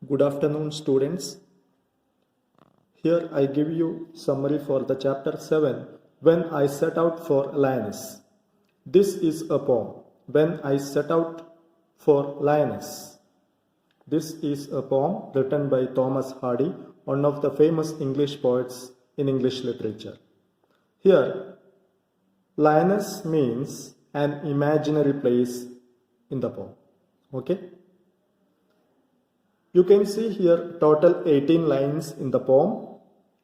Good afternoon, students. Here I give you summary for the chapter 7, When I Set Out for Lioness. This is a poem, When I Set Out for Lioness. This is a poem written by Thomas Hardy, one of the famous English poets in English literature. Here, lioness means an imaginary place in the poem. Okay? You can see here total 18 lines in the poem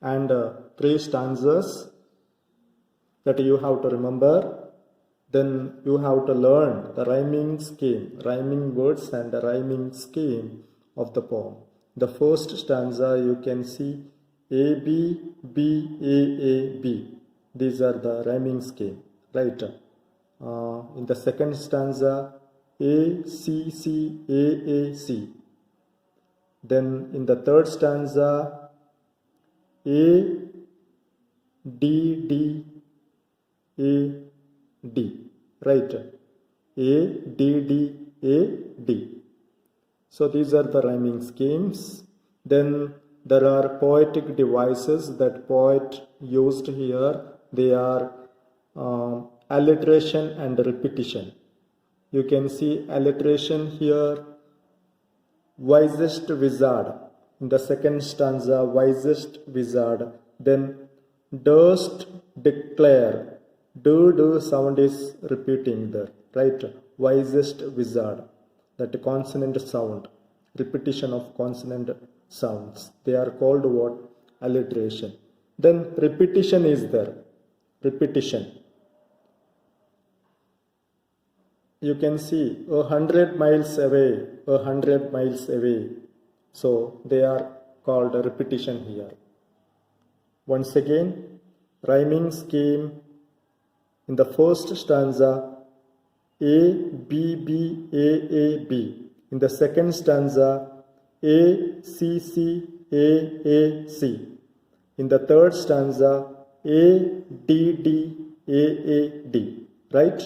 and 3 stanzas that you have to remember. Then you have to learn the rhyming scheme, rhyming words and the rhyming scheme of the poem. The first stanza you can see A, B, B, A, B. These are the rhyming scheme, right? In the second stanza A, C, C, A, C. Then in the third stanza, A, D, D, A, D. Right? A, D, D, A, D. So these are the rhyming schemes. Then there are poetic devices that poet used here. They are alliteration and repetition. You can see alliteration here. Wisest wizard. In the second stanza, wisest wizard. Then durst declare. Do sound is repeating there, right? Wisest wizard. That consonant sound. Repetition of consonant sounds. They are called what? Alliteration. Then repetition is there. Repetition. You can see 100 miles away, 100 miles away. So they are called a repetition here. Once again, rhyming scheme. In the first stanza, A, B, B, A, B. In the second stanza, A, C, C, A, C. In the third stanza, A, D, D, A, D. Right?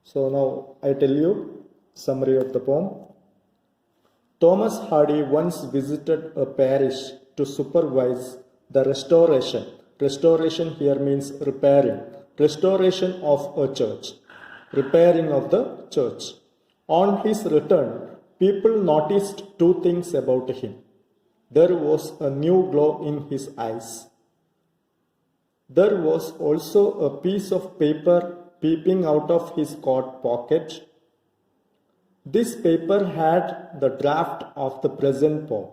So now I tell you summary of the poem. Thomas Hardy once visited a parish to supervise the restoration. Restoration here means repairing. Restoration of a church. Repairing of the church. On his return, people noticed two things about him. There was a new glow in his eyes. There was also a piece of paper peeping out of his coat pocket. This paper had the draft of the present poem.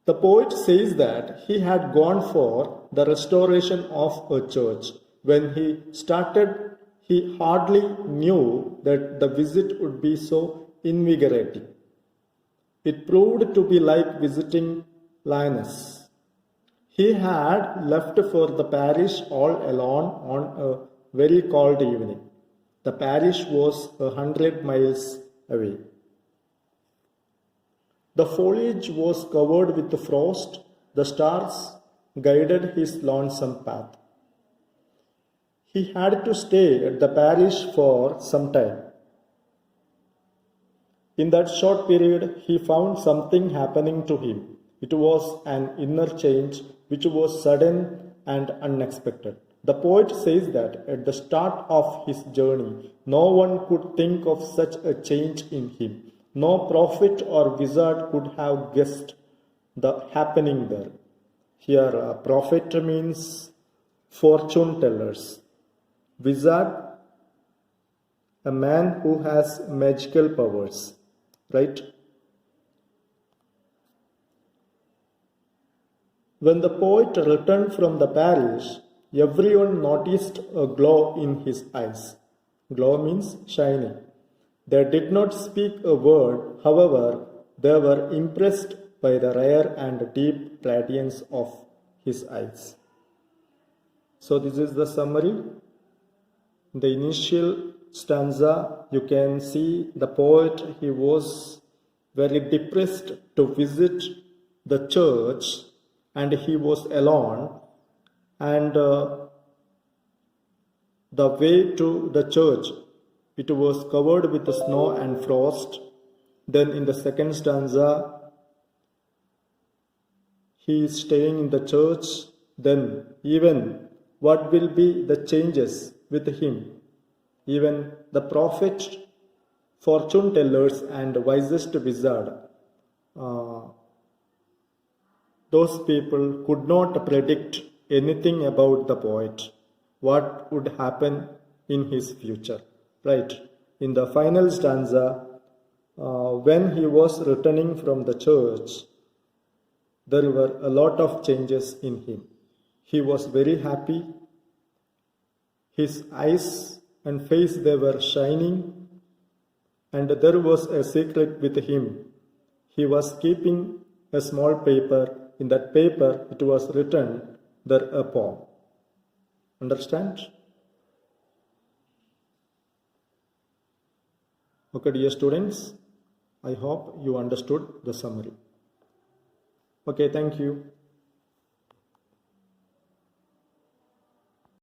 The poet says that he had gone for the restoration of a church. When he started, he hardly knew that the visit would be so invigorating. It proved to be like visiting Lioness. He had left for the parish all alone on a very cold evening. The parish was 100 miles away. The foliage was covered with frost. The stars guided his lonesome path. He had to stay at the parish for some time. In that short period, he found something happening to him. It was an inner change which was sudden and unexpected. The poet says that at the start of his journey, no one could think of such a change in him. No prophet or wizard could have guessed the happening there. Here, a prophet means fortune tellers. Wizard, a man who has magical powers, right? When the poet returned from the parish, everyone noticed a glow in his eyes. Glow means shining. They did not speak a word, however, they were impressed by the rare and deep radiance of his eyes. So this is the summary. In the initial stanza, you can see the poet, he was very depressed to visit the church and he was alone, and the way to the church it was covered with snow and frost. Then in the second stanza, he is staying in the church. Then even what will be the changes with him? Even the prophet, fortune tellers and wisest wizard, those people could not predict anything about the poet, what would happen in his future, right? In the final stanza, when he was returning from the church, there were a lot of changes in him. He was very happy. His eyes and face, they were shining, and there was a secret with him. He was keeping a small paper. In that paper, it was written there a poem. Understand? Okay, dear students, I hope you understood the summary. Okay, thank you.